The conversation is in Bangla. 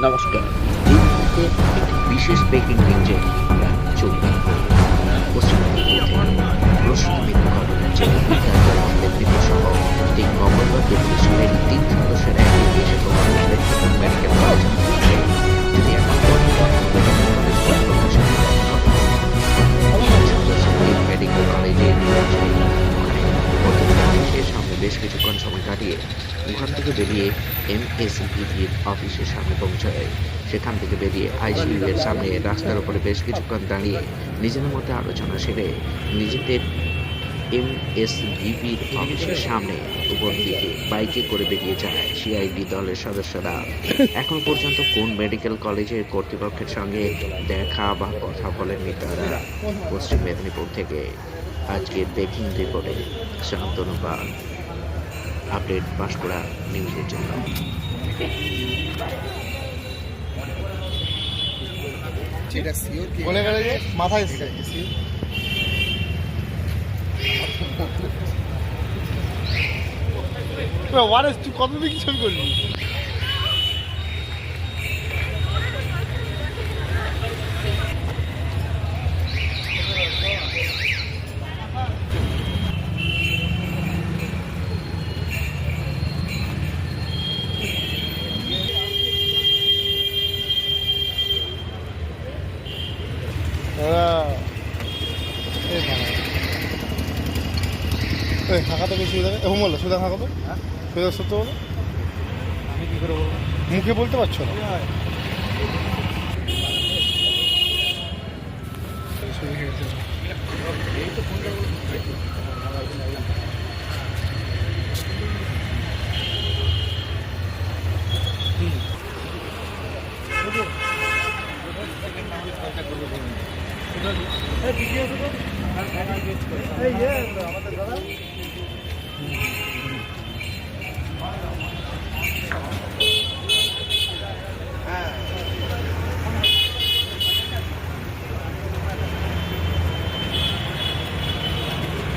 নমস্কার। এই মুহূর্তে একটি বিশেষ ব্রেকিং নিউজে আমরা চলবে। পশ্চিম মেদিনীপুর থেকে প্রস্তুত মৃত্যু খবর যে মেদিনীপুর সহ ঠিক মঙ্গলবার দুপুরে শহরের ৩ সদস্যের এক এসে মেদিনীপুর মেডিকেল কলেজ হাসপাতালে যদি এখন মেডিকেল কলেজে অফিসের সামনে বেশ কিছুক্ষণ সময় কাটিয়ে ওখান থেকে বেরিয়ে এমএসভিপির অফিসের সামনে পৌঁছায়। সেখান থেকে বেরিয়ে আইসিইউ এর সামনে রাস্তার উপরে বেশ কিছুক্ষণ দাঁড়িয়ে নিজেদের মধ্যে আলোচনা সেরে নিজেদের এমএসভিপির অফিসের সামনে উপর দিকে বাইকে করে বেরিয়ে যায় সিআইডি দলের সদস্যরা। এখন পর্যন্ত কোন মেডিকেল কলেজের কর্তৃপক্ষের সঙ্গে দেখা বা কথা বলেননি তারা। পশ্চিম মেদিনীপুর থেকে আজকের ব্রেকিং রিপোর্টে শান্তনু পাল, আপডেট বাঁশকুড়া নিউজের জন্য। বলে গেলে যে মাথায় ওয়ারেস তুই কত দিকে ছবি করবি? থাকা তো বেশি এরকম বললো সুদা থাকা তো সুদা সত্য বলো। আমি কী করে বলবো? মুখে বলতে পারছো না। আমাদের দাদা